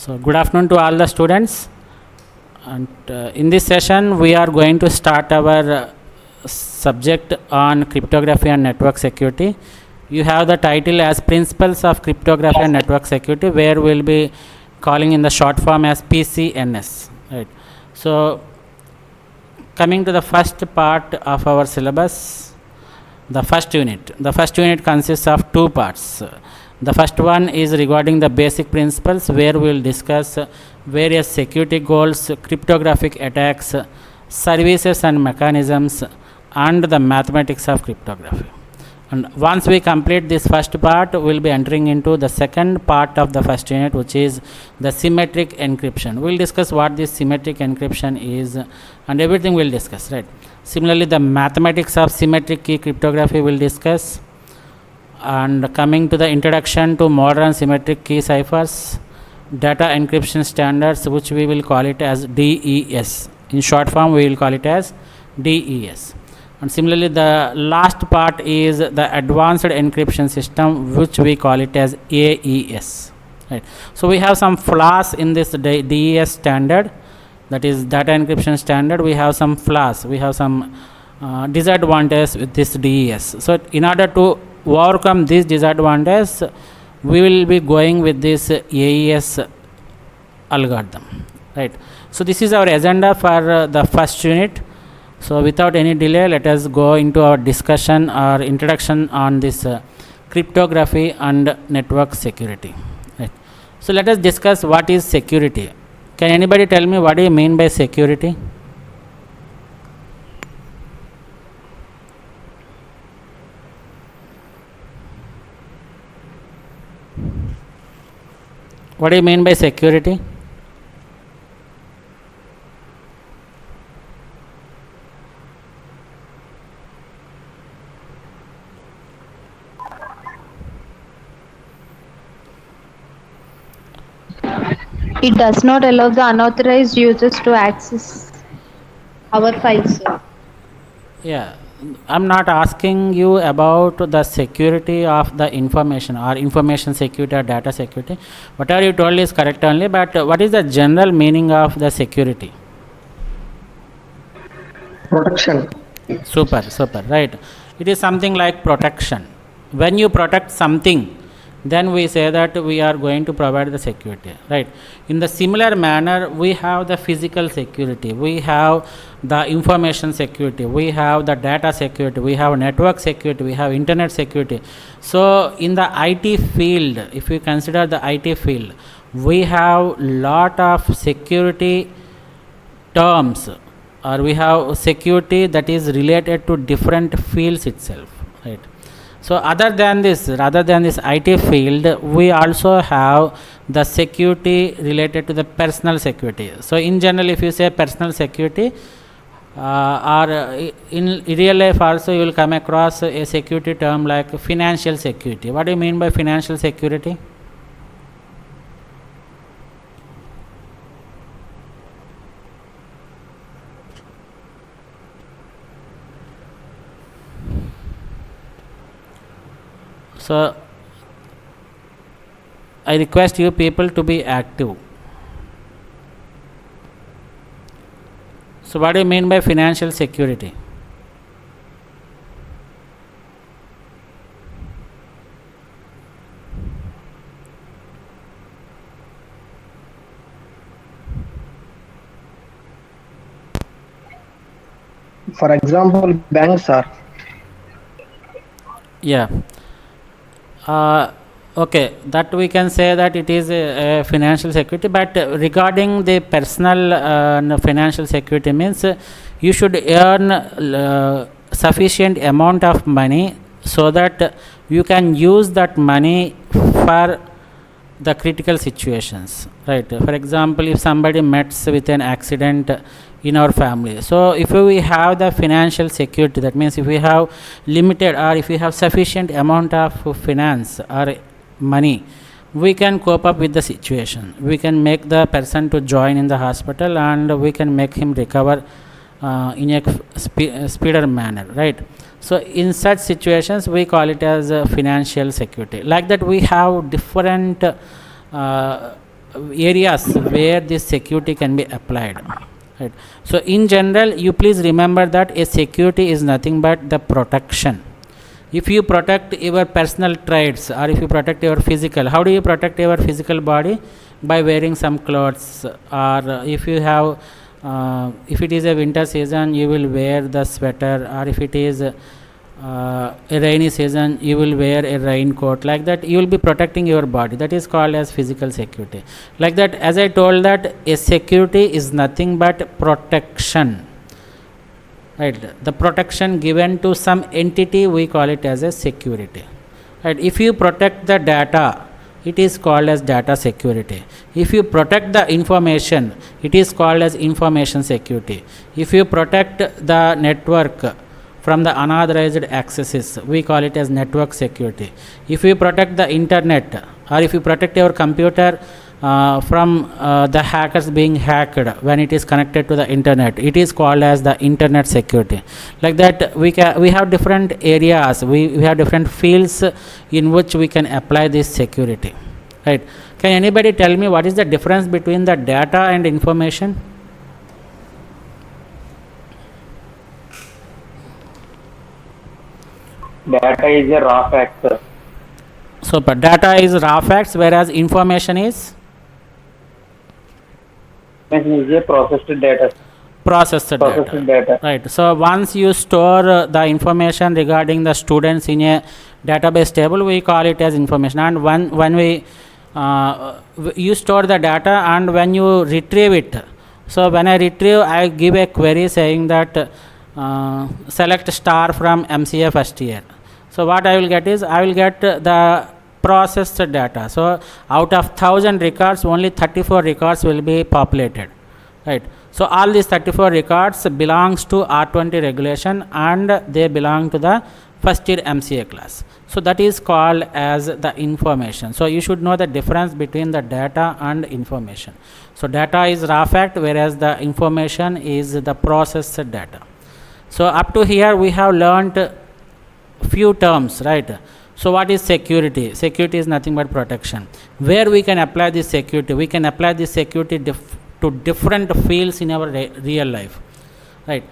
So good afternoon to all the students, and in this session we are going to start our subject on cryptography and network security. You have the title as Principles of Cryptography and Network Security, where we will be calling in the short form as PCNS. Right. So coming to the first part of our syllabus, the first unit. The first unit consists of two parts. The first one is regarding the basic principles, where we will discuss various security goals, cryptographic attacks, services and mechanisms, and the mathematics of cryptography. And once we complete this first part, we will be entering into the second part of the first unit, which is the symmetric encryption. We will discuss what this symmetric encryption is, and everything we will discuss, right? Similarly, the mathematics of symmetric key cryptography we will discuss. And coming to the introduction to modern symmetric key ciphers, data encryption standards, which we will call it as DES. In short form, we will call it as DES. And similarly, the last part is the advanced encryption system, which we call it as AES. Right. So we have some flaws in this DES standard, that is data encryption standard. We have some flaws. We have some disadvantages with this DES. So in order to overcome this disadvantage, we will be going with this AES algorithm, right? So this is our agenda for the first unit. So without any delay, let us go into our discussion or introduction on this cryptography and network security, right? So let us discuss what is security. Can anybody tell me what do you mean by security? What do you mean by security? It does not allow the unauthorized users to access our files. Yeah, I'm not asking you about the security of the information or information security or data security. Whatever you told is correct only, but what is the general meaning of the security? Protection. Super, right. It is something like protection. When you protect something, then we say that we are going to provide the security, right? In the similar manner, we have the physical security, we have the information security, we have the data security, we have network security, we have internet security. So in the IT field, if you consider the IT field, we have lot of security terms, or we have security that is related to different fields itself, right? So rather than this IT field, we also have the security related to the personal security. So in general, if you say personal security, or in real life also, you will come across a security term like financial security. What do you mean by financial security? So I request you people to be active. So what do you mean by financial security? For example, banks are. Yeah. Okay, that we can say that it is a financial security, but regarding the personal financial security means you should earn sufficient amount of money so that you can use that money for the critical situations, right? For example, if somebody meets with an accident in our family, so if we have the financial security, that means if we have limited or if we have sufficient amount of finance or money, we can cope up with the situation. We can make the person to join in the hospital, and we can make him recover in a speeder manner, right? So in such situations, we call it as financial security. Like that, we have different areas where this security can be applied. Right. So in general, you please remember that a security is nothing but the protection. If you protect your personal traits, or if you protect your physical, how do you protect your physical body? By wearing some clothes, or if you have if it is a winter season, you will wear the sweater, or if it is a rainy season, you will wear a raincoat. Like that, you will be protecting your body. That is called as physical security. Like that, as I told, that a security is nothing but protection. Right, the protection given to some entity, we call it as a security. Right, if you protect the data, it is called as data security. If you protect the information, it is called as information security. If you protect the network from the unauthorized accesses, we call it as network security. If you protect the internet, or if you protect your computer from the hackers being hacked when it is connected to the internet, it is called as the internet security. Like that, we have different areas, we have different fields in which we can apply this security. Right, can anybody tell me what is the difference between the data and information? Data is a raw fact, sir. So but data is raw facts, whereas information is Information is a processed data. processed Processed data. data. Right, so once you store the information regarding the students in a database table, we call it as information. And when we you store the data, and when you retrieve it, so when I retrieve, I give a query saying that select star from MCA first year. So what I will get is, I will get the processed data. So out of 1000 records, only 34 records will be populated. Right, so all these 34 records belongs to R20 regulation, and they belong to the first year MCA class. So that is called as the information. So you should know the difference between the data and information. So data is raw fact, whereas the information is the processed data. So up to here we have learnt few terms, right? So what is security? Security is nothing but protection. Where we can apply this security? We can apply this security to different fields in our real life, right?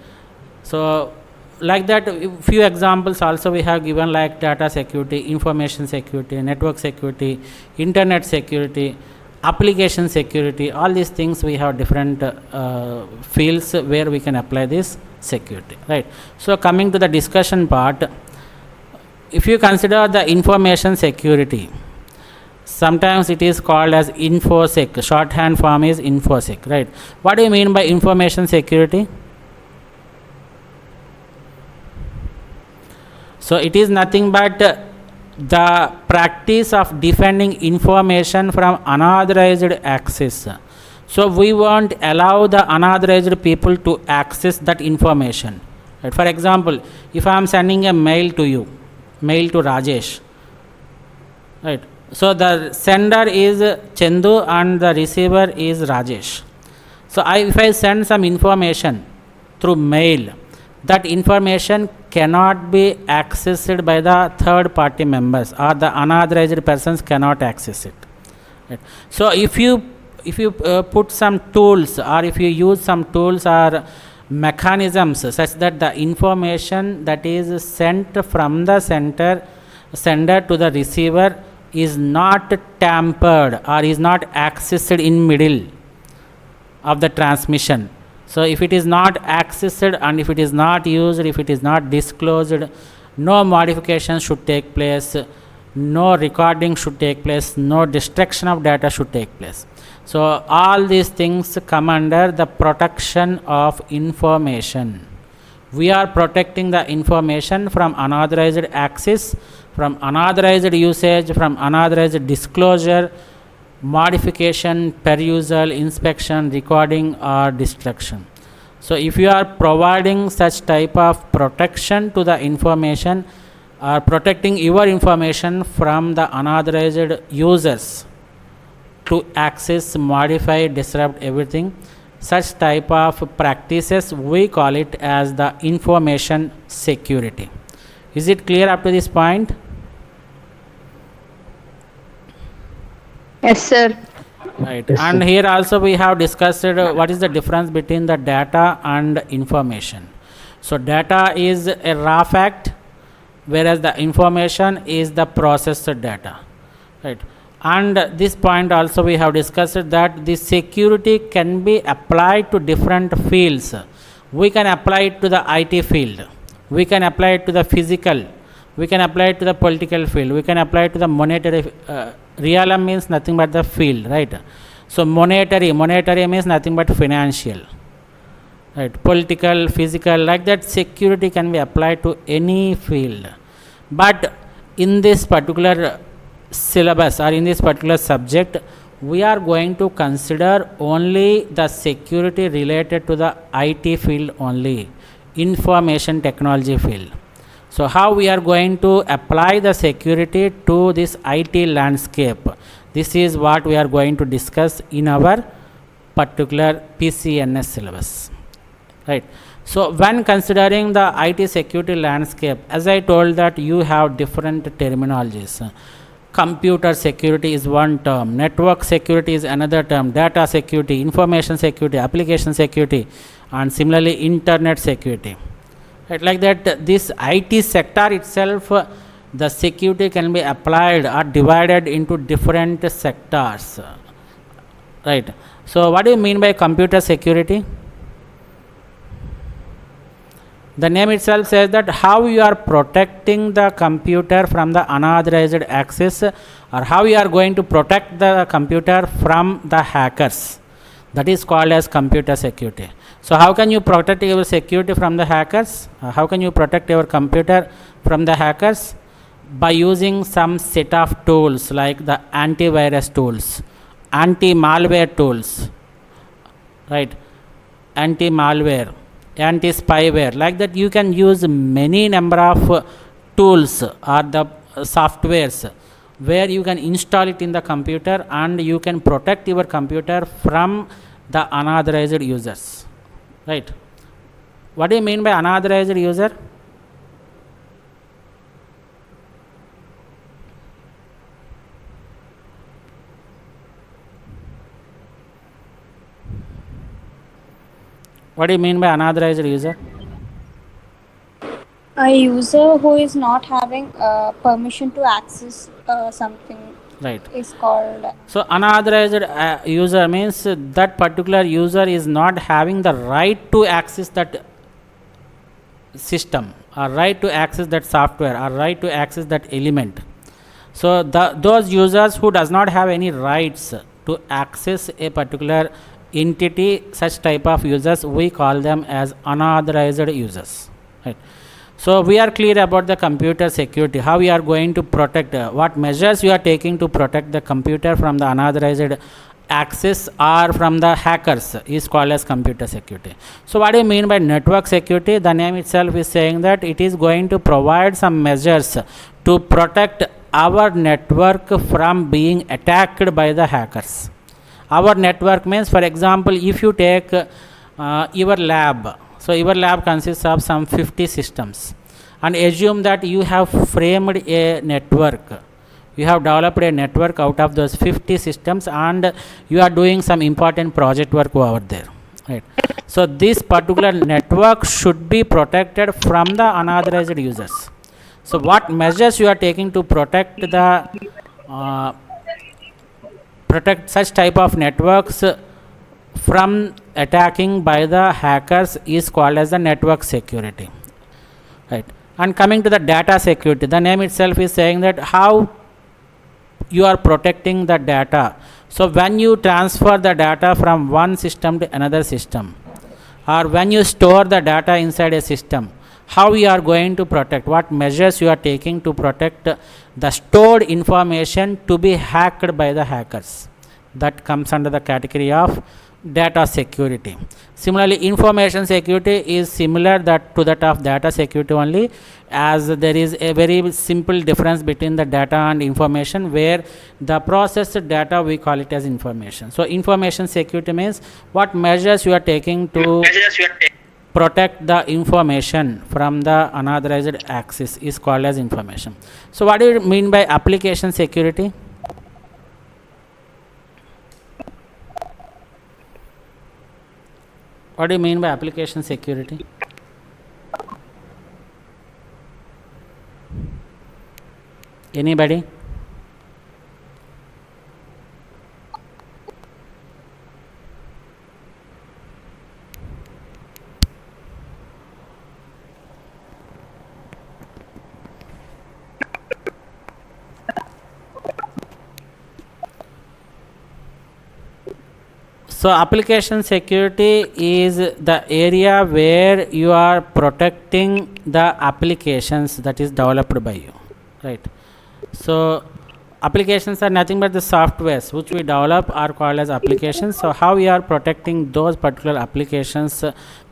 So like that, few examples also we have given, like data security, information security, network security, internet security, application security. All these things we have different fields where we can apply this security, right? So coming to the discussion part, if you consider the information security, sometimes it is called as InfoSec. Shorthand form is InfoSec, right? What do you mean by information security? So it is nothing but the practice of defending information from unauthorized access. So we won't allow the unauthorized people to access that information. Right? For example, if I am sending a mail to you, mail to Rajesh, right? So the sender is Chandu and the receiver is Rajesh. So if I send some information through mail, that information cannot be accessed by the third party members, or the unauthorized persons cannot access it. Right? So if you put some tools, or if you use some tools or mechanisms such that the information that is sent from the sender to the receiver is not tampered or is not accessed in middle of the transmission. So if it is not accessed, and if it is not used, if it is not disclosed, no modification should take place, no recording should take place, no destruction of data should take place. So all these things come under the protection of information. We are protecting the information from unauthorized access, from unauthorized usage, from unauthorized disclosure, modification, perusal, inspection, recording, or destruction. So if you are providing such type of protection to the information, or protecting your information from the unauthorized users to access, modify, disrupt everything, such type of practices, we call it as the information security. Is it clear up to this point? Yes, sir. Right. Yes, And sir. here also we have discussed what is the difference between the data and information. So data is a raw fact, whereas the information is the processed data. Right. And this point also we have discussed that the security can be applied to different fields. We can apply it to the IT field. We can apply it to the physical. We can apply it to the political field. We can apply it to the monetary. Realm means nothing but the field, right? So monetary means nothing but financial, right? Political, physical, like that. Security can be applied to any field, but in this particular syllabus or in this particular subject, we are going to consider only the security related to the IT field only, information technology field. So how we are going to apply the security to this IT landscape? This is what we are going to discuss in our particular PCNS syllabus, right? So when considering the IT security landscape, as I told that you have different terminologies. Computer security is one term, network security is another term, data security, information security, application security, and similarly internet security. Right, like that, this IT sector itself, the security can be applied or divided into different sectors. Right. So what do you mean by computer security? The name itself says that how you are protecting the computer from the unauthorized access, or how you are going to protect the computer from the hackers. That is called as computer security. So how can you protect your security from the hackers? How can you protect your computer from the hackers? By using some set of tools like the antivirus tools, anti-malware tools, right? Anti-malware, anti-spyware, like that you can use many number of tools or the softwares where you can install it in the computer and you can protect your computer from the unauthorized users, right? What do you mean by unauthorized user? What do you mean by unauthorized user? A user who is not having permission to access something Right. is called. So unauthorized user means that particular user is not having the right to access that system, or right to access that software, or right to access that element. So those users who does not have any rights to access a particular entity, such type of users we call them as unauthorized users, right? So we are clear about the computer security, how we are going to protect, what measures you are taking to protect the computer from the unauthorized access or from the hackers is called as computer security. So what do you mean by network security? The name itself is saying that it is going to provide some measures to protect our network from being attacked by the hackers. Our network means, for example, if you take your lab, so your lab consists of some 50 systems, and assume that you have framed a network. You have developed a network out of those 50 systems and you are doing some important project work over there, right? So this particular network should be protected from the unauthorized users. So what measures you are taking to protect the protect such type of networks from attacking by the hackers is called as the network security, right? And coming to the data security, the name itself is saying that how you are protecting the data. So when you transfer the data from one system to another system, or when you store the data inside a system, how you are going to protect, what measures you are taking to protect the stored information to be hacked by the hackers. That comes under the category of data security. Similarly, information security is similar to that of data security only, as there is a very simple difference between the data and information, where the processed data we call it as information. So information security means what measures you are taking to protect the information from the unauthorized access is called as information. So what do you mean by application security? What do you mean by application security? Anybody? So application security is the area where you are protecting the applications that is developed by you, right? So applications are nothing but the softwares which we develop are called as applications. So how we are protecting those particular applications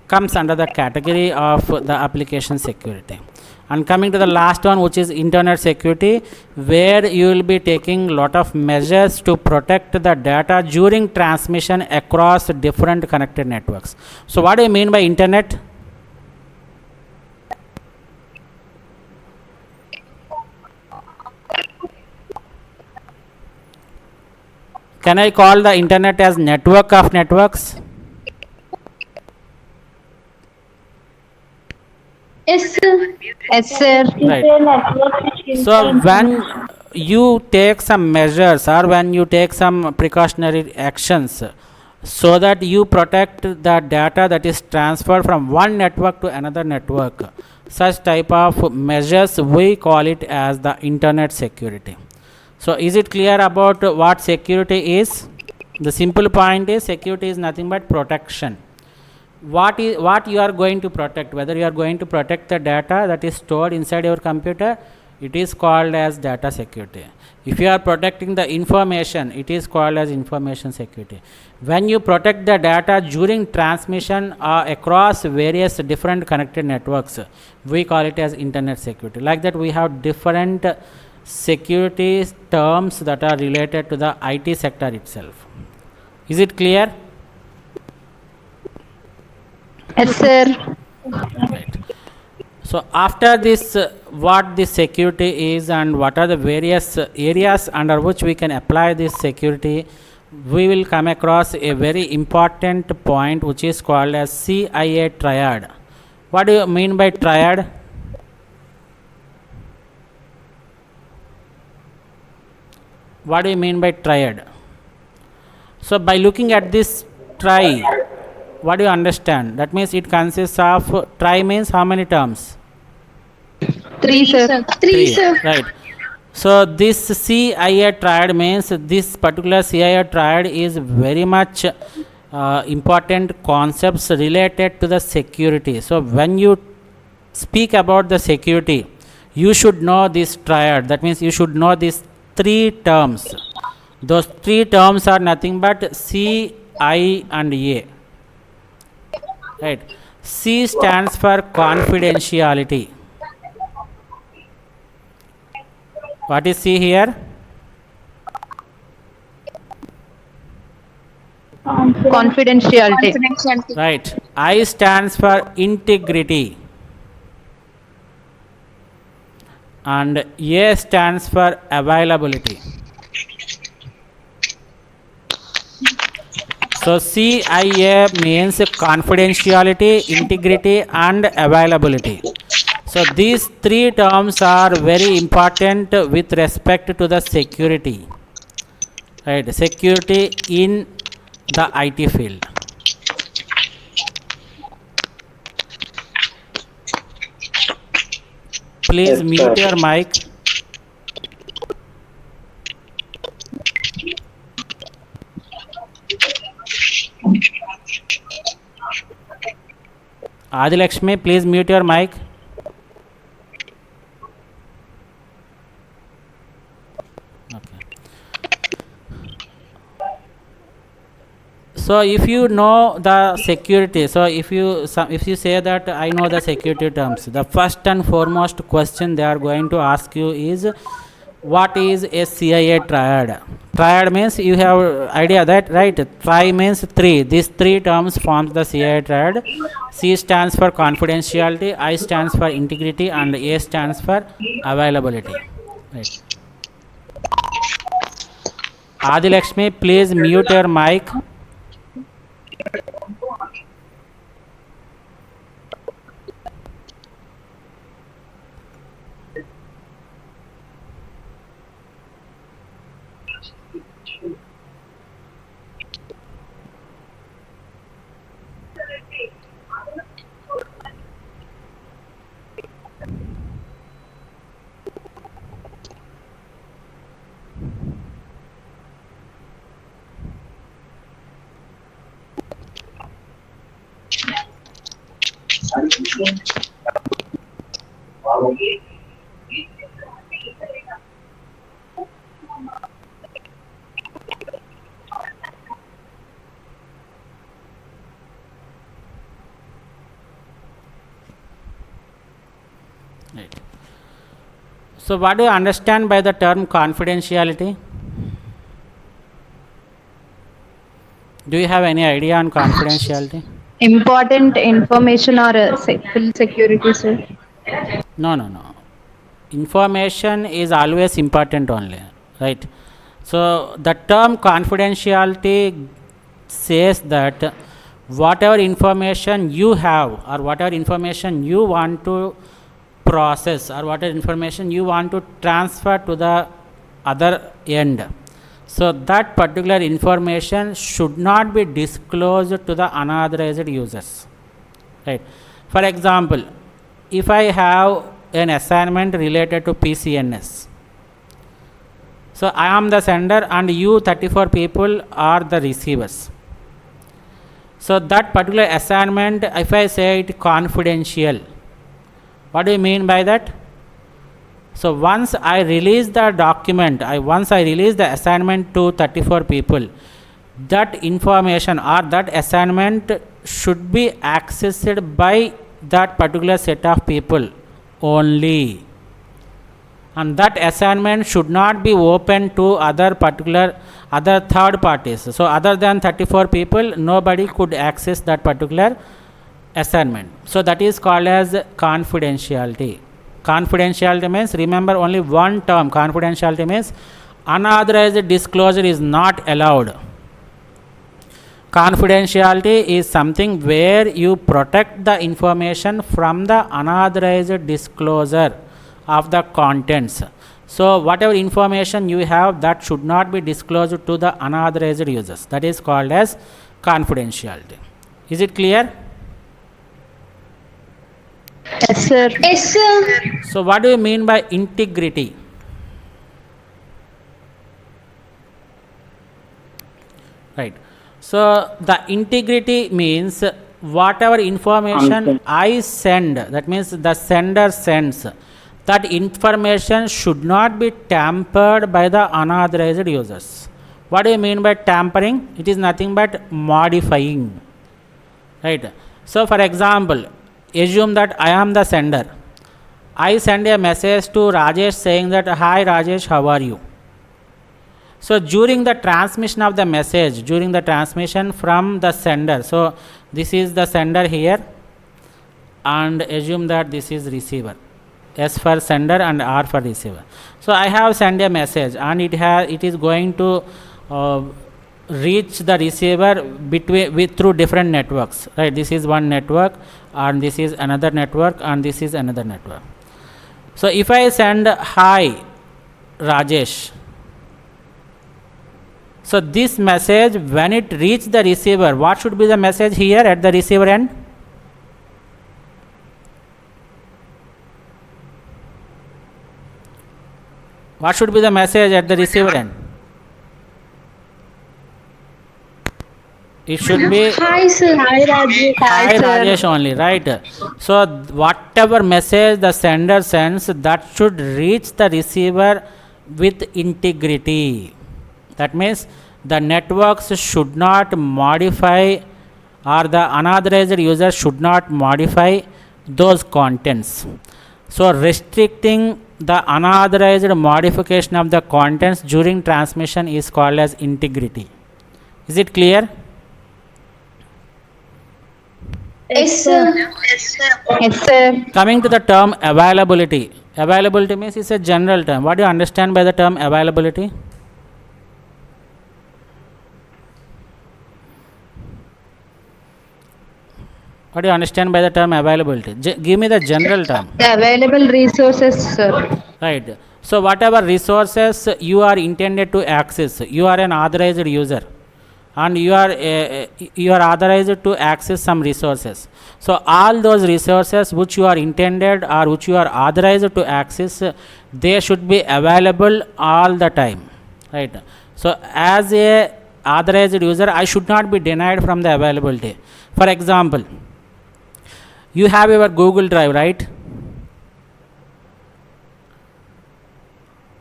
comes under the category of the application security. And coming to the last one, which is internet security, where you will be taking lot of measures to protect the data during transmission across different connected networks. So what do you mean by internet? Can I call the internet as network of networks? Yes, sir. Yes, sir. Right. So when you take some measures or when you take some precautionary actions so that you protect the data that is transferred from one network to another network, such type of measures we call it as the internet security. So is it clear about what security is? The simple point is security is nothing but protection. What you are going to protect, whether you are going to protect the data that is stored inside your computer, it is called as data security. If you are protecting the information, it is called as information security. When you protect the data during transmission across various different connected networks, we call it as internet security. Like that, we have different security terms that are related to the IT sector itself. Is it clear? Yes, sir. Right. So after this, what this security is and what are the various areas under which we can apply this security, we will come across a very important point which is called as CIA triad. What do you mean by triad? What do you mean by triad? So by looking at this tri, what do you understand? That means it consists of, tri means how many terms? 3, sir. 3, sir. Right. So this CIA triad means this particular CIA triad is very much important concepts related to the security. So when you speak about the security, you should know this triad. That means you should know these 3 terms. Those 3 terms are nothing but C, I and A. Right. C stands for confidentiality. What is C here? Confidentiality. Right. I stands for integrity. And A stands for availability. So CIA means confidentiality, integrity and availability. So these 3 terms are very important with respect to the security. Right, security in the IT field. Please mute your mic. Adilakshmi, please mute your mic. Okay. So if you know the security, so if you say that I know the security terms, the first and foremost question they are going to ask you is, what is a CIA triad? Triad means you have idea that, right? Tri means 3. These 3 terms forms the CIA triad. C stands for confidentiality, I stands for integrity and A stands for availability. Right. Adilakshmi, please mute your mic. Right. So what do you understand by the term confidentiality? Do you have any idea on confidentiality? Important information or full security, sir. No, no, no. Information is always important only, right? So the term confidentiality says that whatever information you have or whatever information you want to process or whatever information you want to transfer to the other end, so that particular information should not be disclosed to the unauthorized users, right? For example, if I have an assignment related to PCNS, so I am the sender and you 34 people are the receivers. So that particular assignment, if I say it confidential, what do you mean by that? So once I release the document, once I release the assignment to 34 people, that information or that assignment should be accessed by that particular set of people only, and that assignment should not be open to other third parties. So other than 34 people, nobody could access that particular assignment. So that is called as confidentiality. Confidentiality means, remember only one term, confidentiality means unauthorized disclosure is not allowed. Confidentiality is something where you protect the information from the unauthorized disclosure of the contents. So whatever information you have, that should not be disclosed to the unauthorized users. That is called as confidentiality. Is it clear? Yes, sir. Yes, sir. So what do you mean by integrity? Right. So the integrity means whatever information I send, that means the sender sends, that information should not be tampered by the unauthorized users. What do you mean by tampering? It is nothing but modifying, right? So for example, assume that I am the sender. I send a message to Rajesh saying that, hi Rajesh, how are you? So during the transmission of the message, during the transmission from the sender, so this is the sender here, and assume that this is receiver. S for sender and R for receiver. So I have sent a message and it is going to reach the receiver through different networks, right? This is one network and this is another network and this is another network. So if I send hi Rajesh, so this message, when it reaches the receiver, what should be the message here at the receiver end? What should be the message at the receiver end? It should be Hi, sir. Hi, Rajesh. hi sir. Rajesh only, right? So whatever message the sender sends, that should reach the receiver with integrity. That means the networks should not modify, or the unauthorized user should not modify those contents. So restricting the unauthorized modification of the contents during transmission is called as integrity. Is it clear? Yes, sir. Yes, sir. Coming to the term availability. Availability means it's a general term. What do you understand by the term availability? What do you understand by the term availability? Give me the general term. The available resources, sir. Right. So whatever resources you are intended to access, you are an authorized user and you are authorized to access some resources. So all those resources which you are intended or which you are authorized to access, they should be available all the time, right? So as a authorized user, I should not be denied from the availability. For example, you have your Google Drive, right?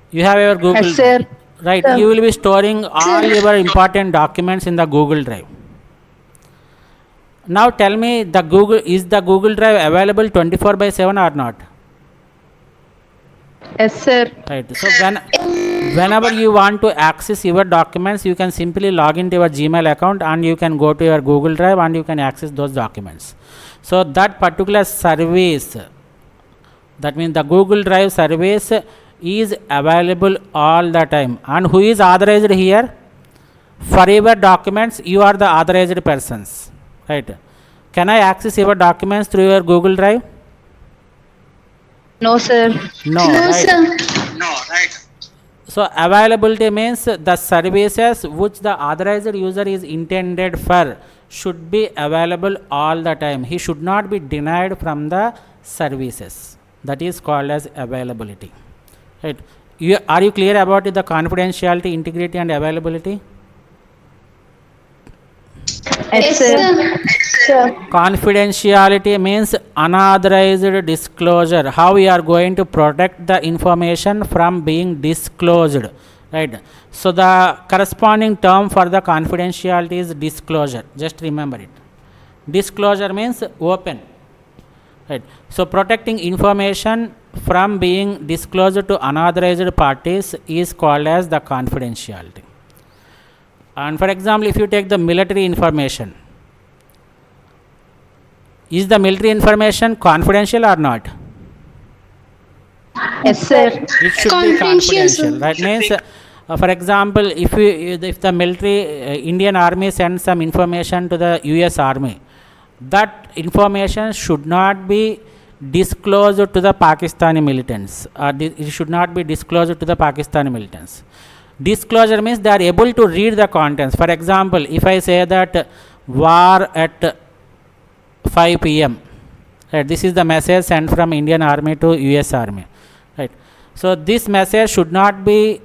You have your Google Yes, sir. Drive, right? Sir. You will be storing all your important documents in the Google Drive. Now tell me, the Google Drive available 24/7 or not? Yes, sir. Right. So whenever you want to access your documents, you can simply log into your Gmail account and you can go to your Google Drive and you can access those documents. So that particular service, that means the Google Drive service, is available all the time. And who is authorized here? For your documents, you are the authorized persons, right? Can I access your documents through your Google Drive? No, sir. No, right? So availability means the services which the authorized user is intended for should be available all the time. He should not be denied from the services. That is called as availability, right? Are you clear about the confidentiality, integrity and availability? Yes, sir. Confidentiality means unauthorized disclosure. How we are going to protect the information from being disclosed, right? So the corresponding term for the confidentiality is disclosure. Just remember it. Disclosure means open, right? So protecting information from being disclosed to unauthorized parties is called as the confidentiality. And for example, if you take the military information, is the military information confidential or not? Yes, sir. It should be confidential. That means, for example, if the military, Indian Army sends some information to the US Army, that information should not be disclosed to the Pakistani militants. It should not be disclosed to the Pakistani militants. Disclosure means they are able to read the contents. For example, if I say that war at 5 p.m., right, this is the message sent from Indian Army to US Army, right? So this message should not be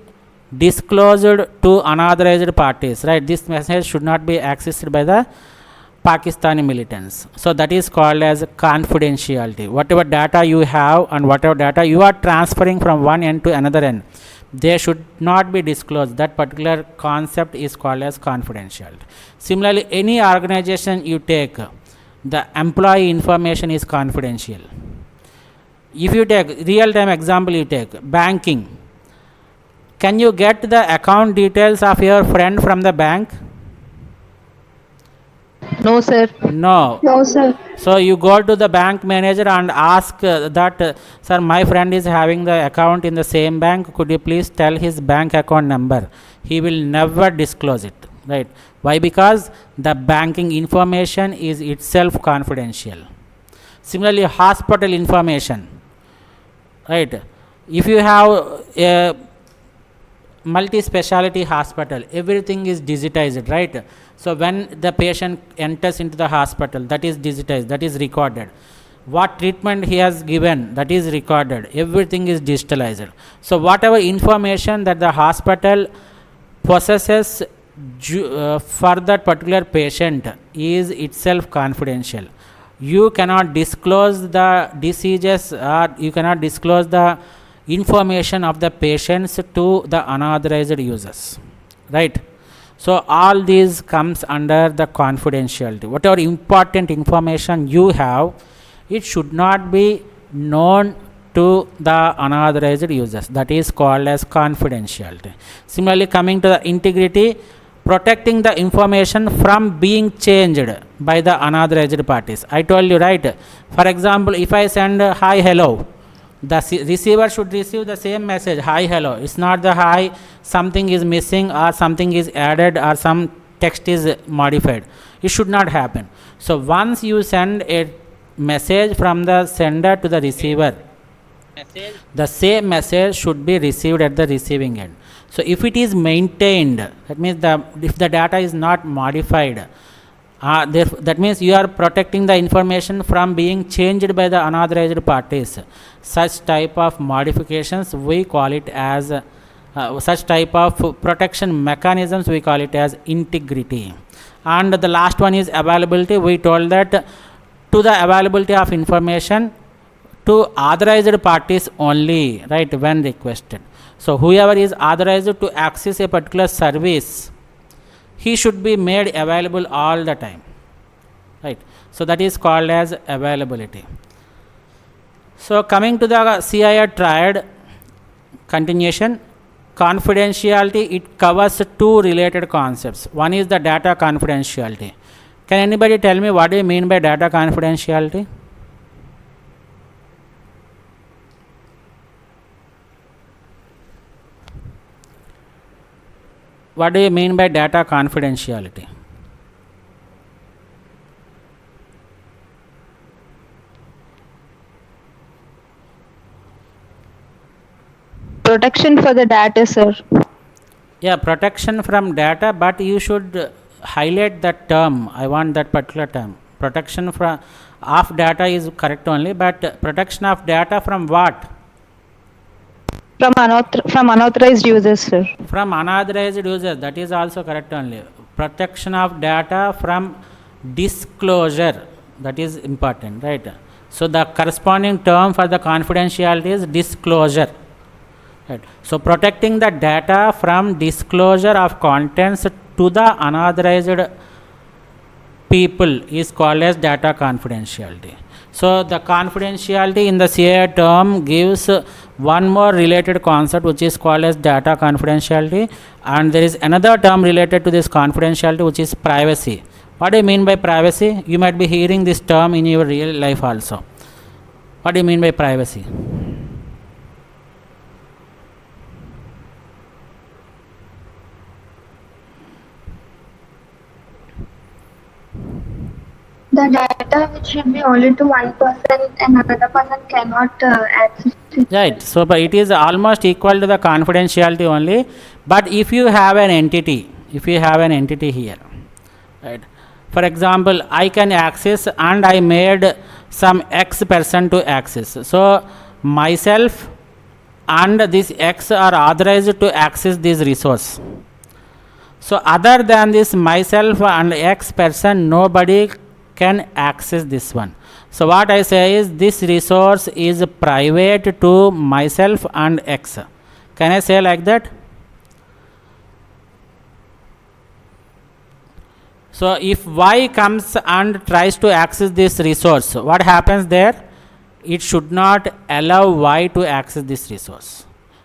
disclosed to unauthorized parties, right? This message should not be accessed by the Pakistani militants. So that is called as confidentiality. Whatever data you have and whatever data you are transferring from one end to another end, they should not be disclosed. That particular concept is called as confidentiality. Similarly, any organization you take, the employee information is confidential. If you take real-time example, you take banking. Can you get the account details of your friend from the bank? No, sir. No. No, sir. So you go to the bank manager and ask that, sir, my friend is having the account in the same bank. Could you please tell his bank account number? He will never disclose it, right? Why? Because the banking information is itself confidential. Similarly, hospital information, right? If you have a multi-speciality hospital, everything is digitized, right? So when the patient enters into the hospital, that is digitized, that is recorded. What treatment he has given, that is recorded. Everything is digitalized. So whatever information that the hospital possesses for that particular patient is itself confidential. You cannot disclose the diseases or you cannot disclose the information of the patients to the unauthorized users, right? So all these comes under the confidentiality. Whatever important information you have, it should not be known to the unauthorized users. That is called as confidentiality. Similarly, coming to the integrity, protecting the information from being changed by the unauthorized parties. I told you, right? For example, if I send hi, hello, the receiver should receive the same message, hi, hello. It's not the hi, something is missing or something is added or some text is modified. It should not happen. So once you send a message from the sender to the receiver, the same message should be received at the receiving end. So if it is maintained, that means if the data is not modified, that means you are protecting the information from being changed by the unauthorized parties. Such type of modifications we call it as such type of protection mechanisms we call it as integrity. And the last one is availability. We told that to the availability of information to authorized parties only, right, when requested. So whoever is authorized to access a particular service, he should be made available all the time, right? So that is called as availability. So coming to the CIR triad continuation, confidentiality, it covers two related concepts. One is the data confidentiality. Can anybody tell me what do you mean by data confidentiality? What do you mean by data confidentiality? Protection for the data, sir. Yeah, protection from data, but you should highlight that term. I want that particular term. Protection of data is correct only, but protection of data from what? From unauthorized users, sir. From unauthorized users, that is also correct only. Protection of data from disclosure, that is important, right? So the corresponding term for the confidentiality is disclosure, right? So protecting the data from disclosure of contents to the unauthorized people is called as data confidentiality. So the confidentiality in the CIR term gives one more related concept which is called as data confidentiality, and there is another term related to this confidentiality which is privacy. What do you mean by privacy? You might be hearing this term in your real life also. What do you mean by privacy? The data which should be only to one person and another person cannot access it. Right. So but it is almost equal to the confidentiality only. But if you have an entity, here, right? For example, I can access and I made some X person to access. So myself and this X are authorized to access this resource. So other than this myself and X person, nobody can access this one. So what I say is this resource is private to myself and X. Can I say like that? So if Y comes and tries to access this resource, what happens there? It should not allow Y to access this resource.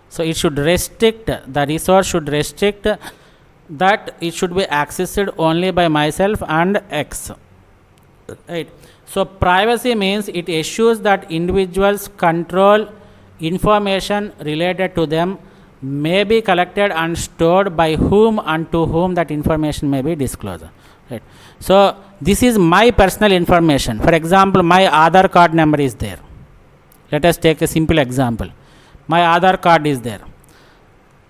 So it should restrict, the resource should restrict that it should be accessed only by myself and X. Right. So privacy means it assures that individuals control information related to them may be collected and stored by whom and to whom that information may be disclosed. Right. So this is my personal information. For example, my Aadhaar card number is there. Let us take a simple example. My Aadhaar card is there.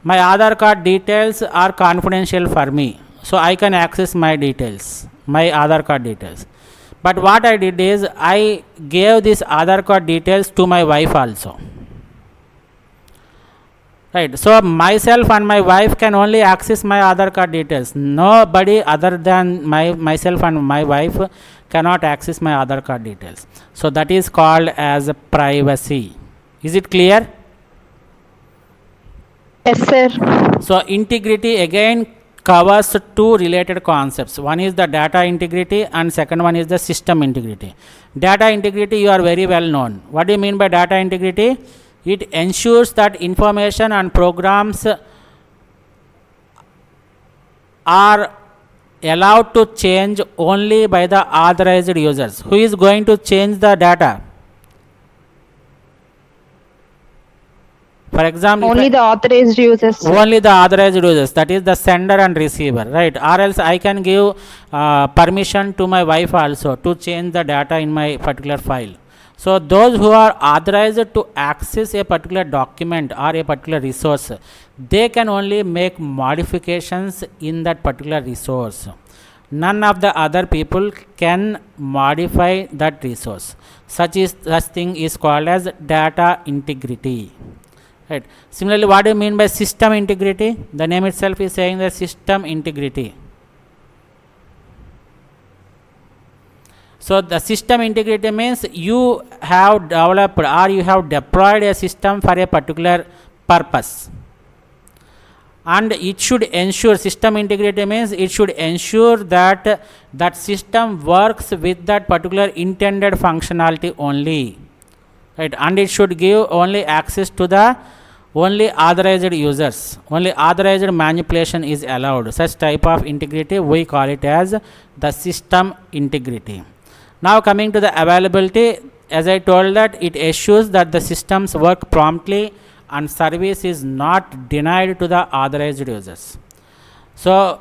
My Aadhaar card details are confidential for me. So I can access my details, my Aadhaar card details. But what I did is I gave this Aadhaar card details to my wife also. Right. So myself and my wife can only access my Aadhaar card details. Nobody other than myself and my wife cannot access my Aadhaar card details. So that is called as privacy. Is it clear? Yes, sir. So integrity again covers two related concepts. One is the data integrity and second one is the system integrity. Data integrity you are very well known. What do you mean by data integrity? It ensures that information and programs are allowed to change only by the authorized users. Who is going to change the data? For example, Only the authorized users, sir. only the authorized users, that is the sender and receiver, right? Or else I can give permission to my wife also to change the data in my particular file. So those who are authorized to access a particular document or a particular resource, they can only make modifications in that particular resource. None of the other people can modify that resource. Such thing is called as data integrity. Right. Similarly, what do you mean by system integrity? The name itself is saying the system integrity. So the system integrity means you have developed or you have deployed a system for a particular purpose, and it should ensure, system integrity means it should ensure that that system works with that particular intended functionality only, right? And it should give only access to the only authorized users, only authorized manipulation is allowed. Such type of integrity we call it as the system integrity. Now coming to the availability, as I told that it assures that the systems work promptly and service is not denied to the authorized users. So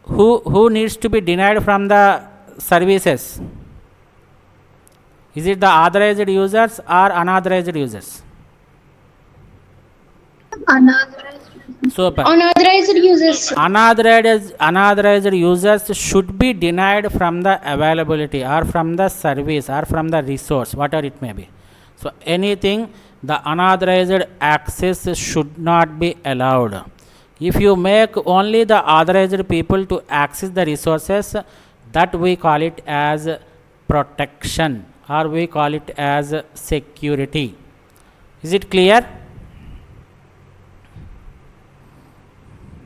who needs to be denied from the services? Is it the authorized users or unauthorized users? Unauthorized. Super. Unauthorized users. Unauthorized users should be denied from the availability or from the service or from the resource, whatever it may be. So anything, the unauthorized access should not be allowed. If you make only the authorized people to access the resources, that we call it as protection or we call it as security. Is it clear?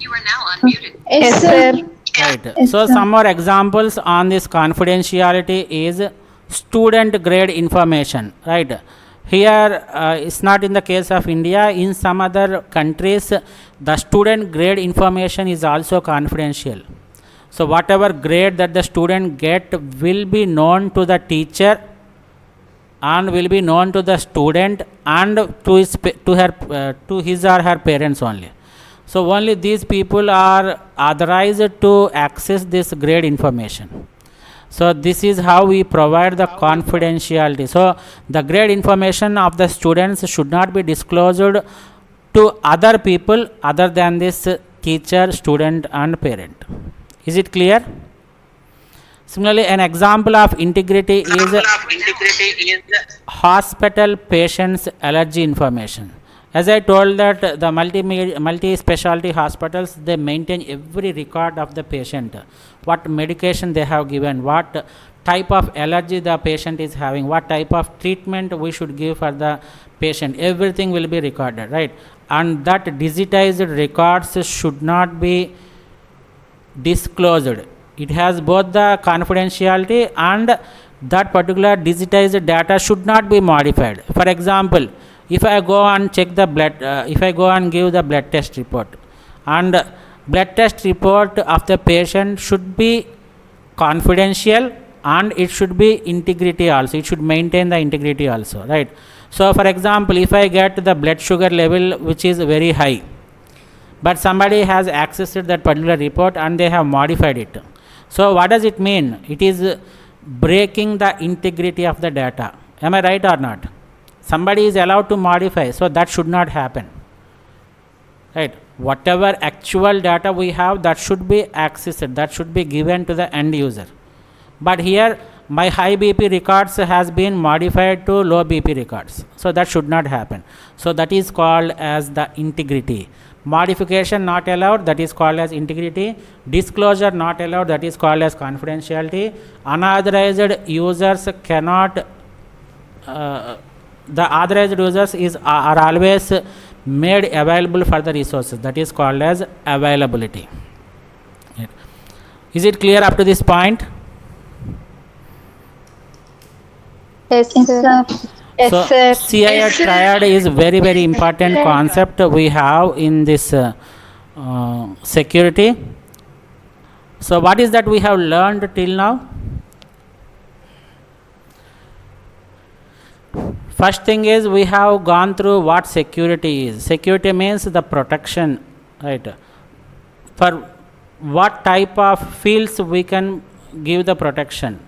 You are now unmuted. Yes, sir. Right. Yes, So sir. some more examples on this confidentiality is student grade information. Right. Here it's not in the case of India. In some other countries, the student grade information is also confidential. So whatever grade that the student get will be known to the teacher and will be known to the student and to his or her parents only. So only these people are authorized to access this grade information. So this is how we provide the confidentiality. So the grade information of the students should not be disclosed to other people other than this teacher, student and parent. Is it clear? Similarly, an example of integrity is hospital patients allergy information. As I told that the multi-specialty hospitals, they maintain every record of the patient, what medication they have given, what type of allergy the patient is having, what type of treatment we should give for the patient, everything will be recorded, right? And that digitized records should not be disclosed. It has both the confidentiality and that particular digitized data should not be modified. For example, if I go and check the blood, if I go and give the blood test report, and blood test report of the patient should be confidential and it should be integrity also, it should maintain the integrity also, right? So for example, if I get the blood sugar level which is very high, but somebody has accessed that particular report and they have modified it. So what does it mean? It is breaking the integrity of the data. Am I right or not? Somebody is allowed to modify, so that should not happen, right? Whatever actual data we have, that should be accessed, that should be given to the end user. But here my high BP records has been modified to low BP records, so that should not happen. So that is called as the integrity. Modification not allowed, that is called as integrity. Disclosure not allowed, that is called as confidentiality. Unauthorized users cannot the authorized users are always made available for the resources, that is called as availability. Right. Is it clear up to this point? Yes, Yes, sir. sir. Yes, So sir. CII triad is very very important concept we have in this security. So what is that we have learned till now? First thing is we have gone through what security is. Security means the protection, right? For what type of fields we can give the protection,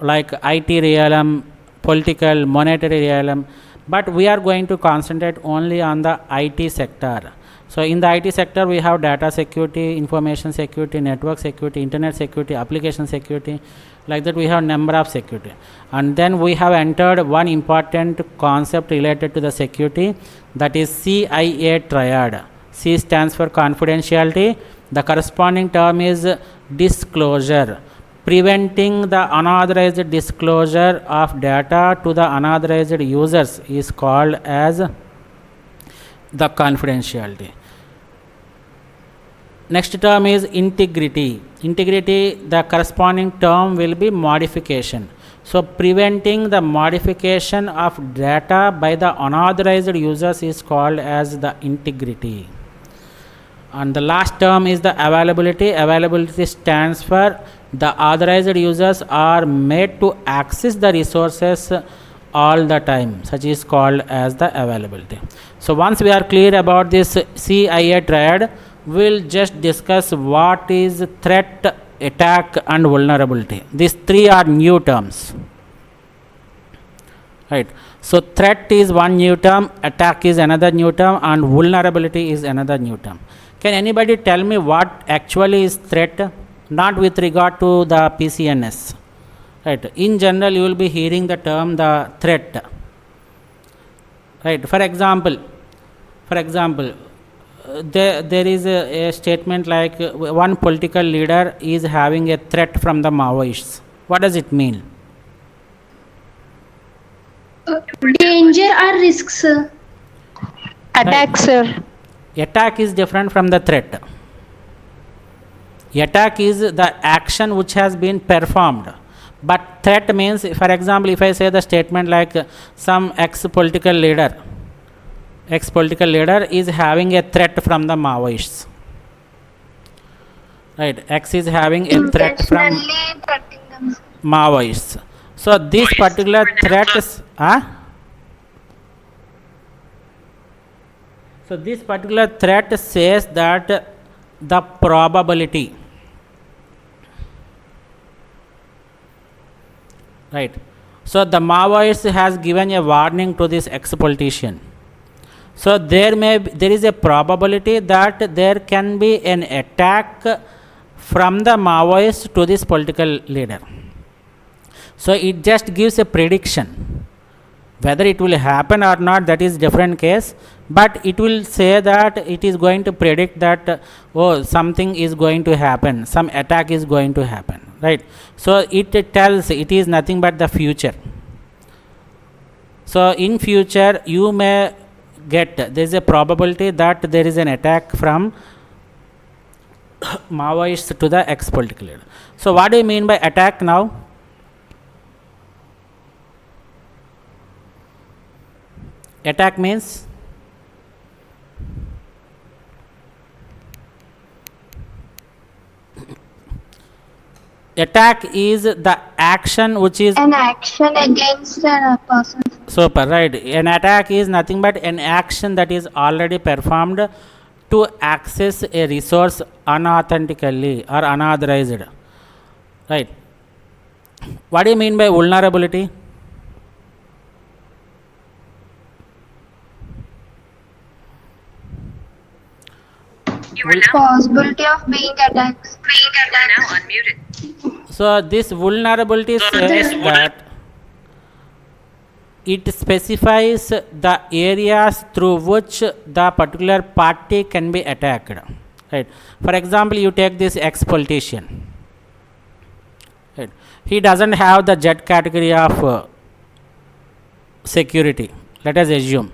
like IT realm, political, monetary realm, but we are going to concentrate only on the IT sector. So in the IT sector, we have data security, information security, network security, internet security, application security. Like that, we have number of security. And then we have entered one important concept related to the security, that is CIA triad. C stands for confidentiality. The corresponding term is disclosure. Preventing the unauthorized disclosure of data to the unauthorized users is called as the confidentiality. Next term is integrity. Integrity, the corresponding term will be modification. So preventing the modification of data by the unauthorized users is called as the integrity. And the last term is the availability. Availability stands for the authorized users are made to access the resources all the time, such is called as the availability. So once we are clear about this CIA triad, we'll just discuss what is threat, attack and vulnerability. These three are new terms, right? So threat is one new term, attack is another new term, and vulnerability is another new term. Can anybody tell me what actually is threat? Not with regard to the PCNS, right? In general, you will be hearing the term the threat, right? For example, there is a statement like one political leader is having a threat from the Maoists. What does it mean? Danger or risks, sir. Attack, sir. Attack is different from the threat. Attack is the action which has been performed, but threat means, for example, if I say the statement like some ex-political leader is having a threat from the Maoists, right? X is having a threat from Intentionally threatening them, sir. Maoists. So this particular threat is so this particular threat says that the probability, right? So the Maoist has given a warning to this ex-politician. So there is a probability that there can be an attack from the Maoist to this political leader. So it just gives a prediction. Whether it will happen or not, that is different case, but it will say that it is going to predict that something is going to happen, some attack is going to happen, right? So it tells it is nothing but the future. So in future you may get, there is a probability that there is an attack from Maoists to the ex-political leader. So what do you mean by attack now? Attack means attack is the action which is An action against a person. super, right? An attack is nothing but an action that is already performed to access a resource unauthentically or unauthorized, right? What do you mean by vulnerability? You are now, Possibility of being attacked. now unmuted. So this vulnerability says that it specifies the areas through which the particular party can be attacked, right? For example, you take this ex-politician, right? He doesn't have the Z category of security, let us assume.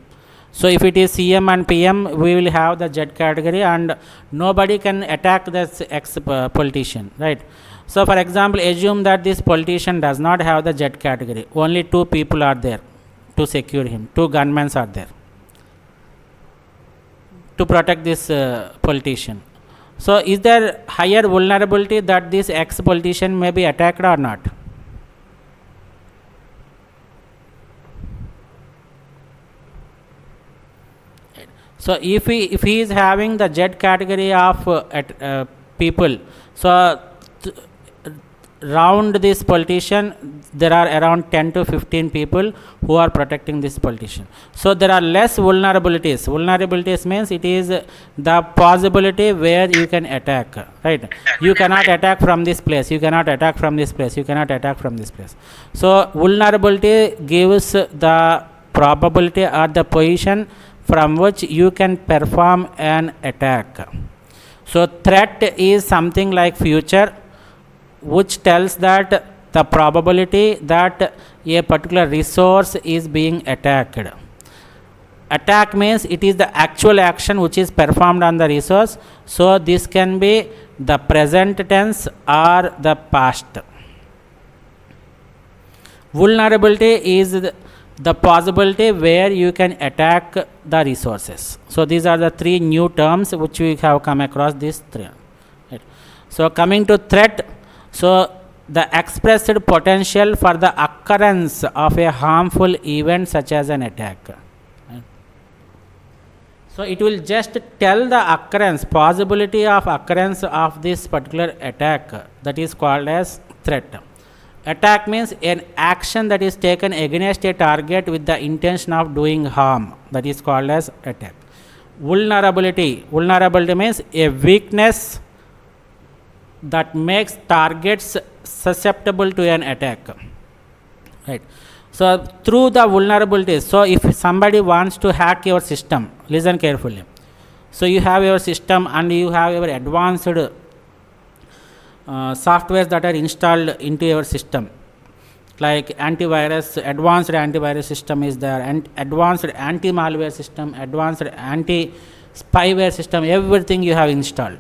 So if it is CM and PM, we will have the Z category and nobody can attack this ex-politician, right? So for example, assume that this politician does not have the Z category. Only two people are there to secure him. Two gunmen are there to protect this politician. So is there higher vulnerability that this ex-politician may be attacked or not? So if he is having the Z category of people, so round this politician there are around 10 to 15 people who are protecting this politician. So there are less vulnerabilities. Vulnerabilities means it is the possibility where you can attack, right? You cannot attack from this place, you cannot attack from this place, you cannot attack from this place. So vulnerability gives the probability or the position from which you can perform an attack. So threat is something like future, which tells that the probability that a particular resource is being attacked. Attack means it is the actual action which is performed on the resource. So this can be the present tense or the past. Vulnerability is the possibility where you can attack the resources. So these are the three new terms which we have come across, these three. Right. So coming to threat, so the expressed potential for the occurrence of a harmful event such as an attack. Right. So it will just tell the occurrence, possibility of occurrence of this particular attack, that is called as threat. Attack means an action that is taken against a target with the intention of doing harm, that is called as attack. Vulnerability means a weakness that makes targets susceptible to an attack, right? So through the vulnerabilities, so if somebody wants to hack your system, listen carefully. So you have your system and you have your advanced softwares that are installed into your system, like antivirus, advanced antivirus system is there, and advanced anti-malware system, advanced anti-spyware system, everything you have installed,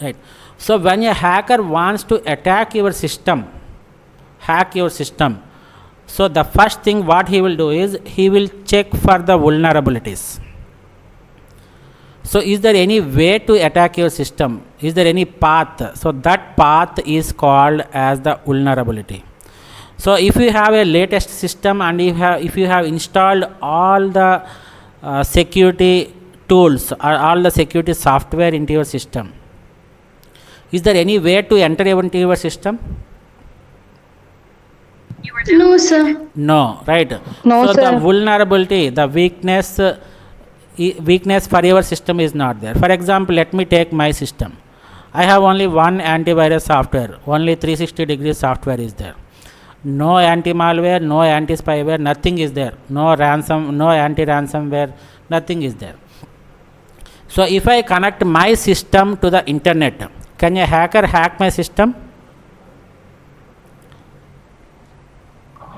right? So when a hacker wants to attack your system, hack your system, so the first thing what he will do is he will check for the vulnerabilities. So is there any way to attack your system? Is there any path? So that path is called as the vulnerability. So if you have a latest system and if you have installed all the security tools or all the security software into your system, is there any way to enter into your system? No, sir. No, right? No, so sir. the vulnerability, the weakness for your system is not there. For example, let me take my system. I have only one antivirus software, only 360-degree software is there. No anti-malware, no anti-spyware, nothing is there. No anti-ransomware, nothing is there. So if I connect my system to the internet, can a hacker hack my system?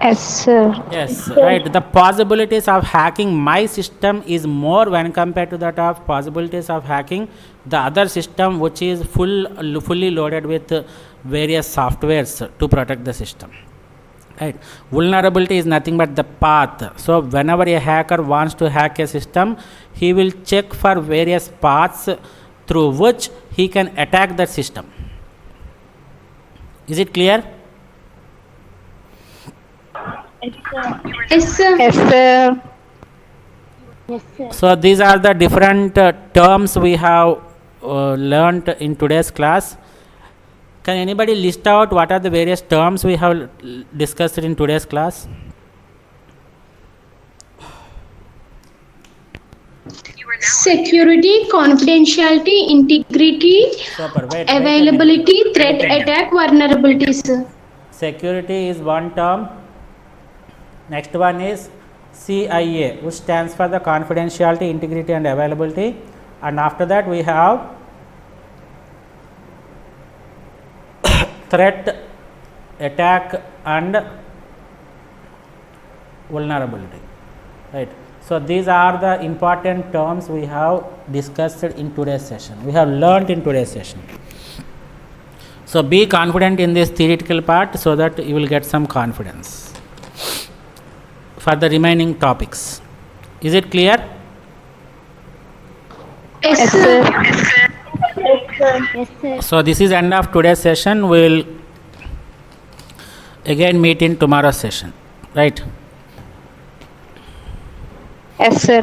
Yes, sir. Yes, right. The possibilities of hacking my system is more when compared to that of possibilities of hacking the other system, which is fully loaded with various softwares to protect the system. Right. Vulnerability is nothing but the path. So whenever a hacker wants to hack a system, he will check for various paths through which he can attack that system. Is it clear? Yes, sir. Yes, sir. So these are the different terms we have learnt in today's class. Can anybody list out what are the various terms we have discussed in today's class? You are now Security, confidentiality, integrity, Super. Wait, availability, threat, attack, vulnerability, sir. Security is one term. Next one is CIA, which stands for the confidentiality, integrity and availability. And after that we have threat, attack and vulnerability, right? So these are the important terms we have discussed in today's session, we have learnt in today's session. So be confident in this theoretical part so that you will get some confidence for the remaining topics. Is it clear? Yes, sir. Yes, sir. So this is end of today's session. We will again meet in tomorrow's session, right? Yes, sir.